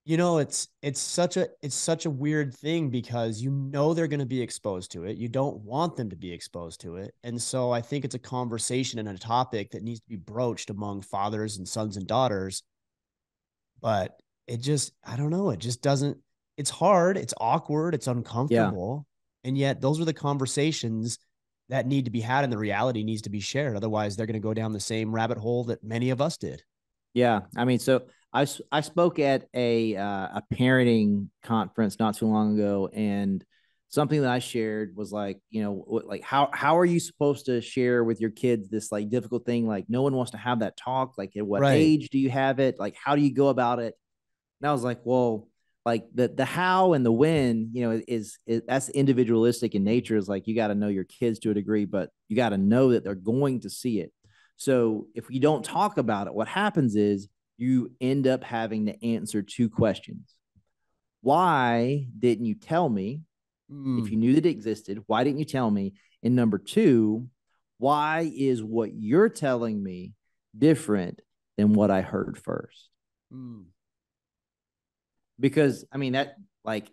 It's such a weird thing because they're going to be exposed to it. You don't want them to be exposed to it. And so I think it's a conversation and a topic that needs to be broached among fathers and sons and daughters. But I don't know, it just doesn't it's hard, it's awkward, it's Yeah. uncomfortable. And yet those are the conversations that need to be had and the reality needs to be shared. Otherwise, they're going to go down the same rabbit hole that many of us did. Yeah. I mean, so I spoke at a parenting conference not too long ago, and something that I shared was like, like how are you supposed to share with your kids this like difficult thing? Like no one wants to have that talk. Like at what Right. age do you have it? Like how do you go about it? And I was like, well, like the how and the when, is that's individualistic in nature. Is like you got to know your kids to a degree, but you got to know that they're going to see it. So if you don't talk about it, what happens is you end up having to answer two questions. Why didn't you tell me? If Mm, you knew that it existed, why didn't you tell me? And number two, why is what you're telling me different than what I heard first? mm. Because I mean that like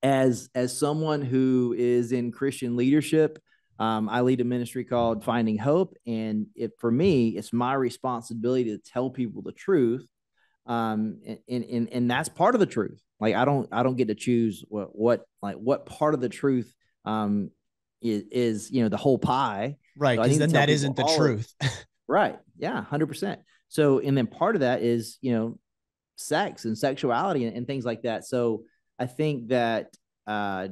as someone who is in Christian leadership, I lead a ministry called Finding Hope, and for me, it's my responsibility to tell people the truth, and that's part of the truth. Like I don't get to choose what part of the truth is the whole pie. Right, So I because need to then tell that people isn't the all of it. truth. Right? Yeah, 100%. So and then part of that is sex and sexuality and things like that. So I think that uh,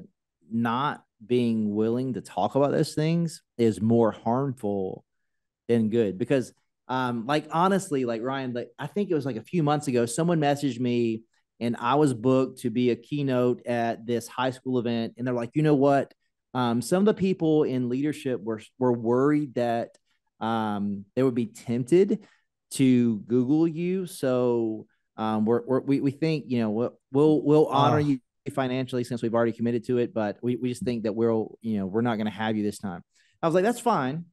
not being willing to talk about those things is more harmful than good because like honestly, like Ryan, like I think it was like a few months ago someone messaged me and I was booked to be a keynote at this high school event, and they're like, you know what, some of the people in leadership were worried that they would be tempted to Google you. So we think we'll honor Oh, you financially since we've already committed to it, but we just think that we're not going to have you this time. I was like, that's fine,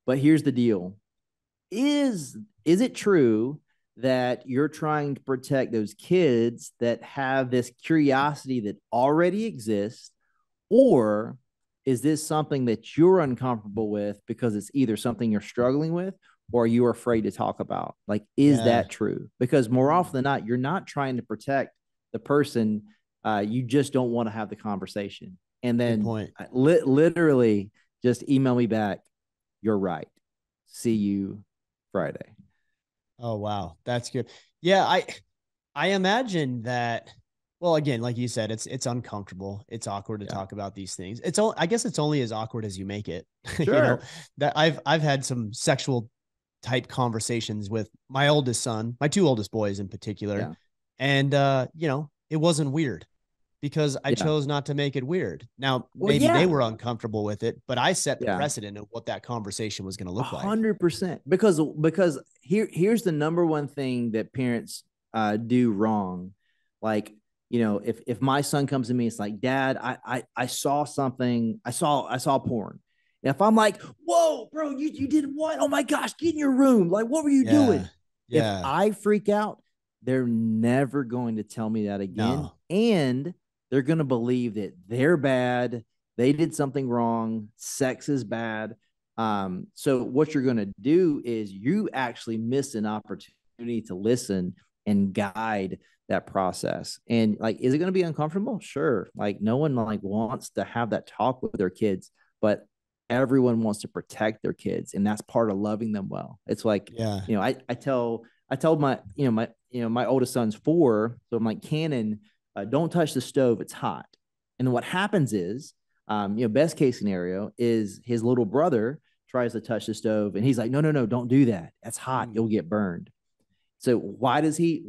but here's the deal: is it true that you're trying to protect those kids that have this curiosity that already exists, or is this something that you're uncomfortable with because it's either something you're struggling with or you're afraid to talk about? Like, is yeah. that true? Because more Mm, often than not, you're not trying to protect the person. You just don't want to have the conversation. And good then point. literally just email me back. You're right. See you Friday. Oh, wow. That's good. Yeah, I imagine that. Well, again, like you said, it's uncomfortable. It's awkward to Yeah. talk about these things. I guess it's only as awkward as you make it. you know, Sure. that I've had some sexual type conversations with my oldest son, my two oldest boys in particular, Yeah. and it wasn't weird because I Yeah. chose not to make it weird. Now, Well, maybe they yeah. were uncomfortable with it, but I set the Yeah. precedent of what that conversation was going to A look like. 100%. Because here's the number one thing that parents do wrong. Like, if my son comes to me, it's like, Dad, I saw something, I saw porn. And if I'm like, whoa, bro, you did what? Oh my gosh, get in your room. Like, what were you Yeah. doing? If Yeah. I freak out, they're never going to tell me that again. No. And they're going to believe that they're bad. They did something wrong. Sex is bad. So what you're going to do is you actually miss an opportunity to listen and guide that process. And like, is it going to be uncomfortable? Sure. Like no one like wants to have that talk with their kids, but everyone wants to protect their kids. And that's part of loving them well. It's like, Yeah. I told my oldest son's 4. So I'm like, Cannon, don't touch the stove. It's hot. And then what happens is, best case scenario is his little brother tries to touch the stove and he's like, no, no, no, don't do that. That's hot. Mm. You'll get burned. So why does he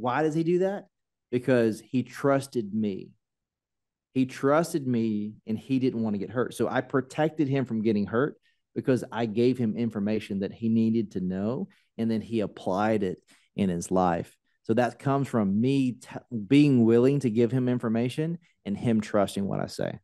do that? Because he trusted me. He trusted me and he didn't want to get hurt. So I protected him from getting hurt because I gave him information that he needed to know, and then he applied it in his life. So that comes from me being willing to give him information and him trusting what I say.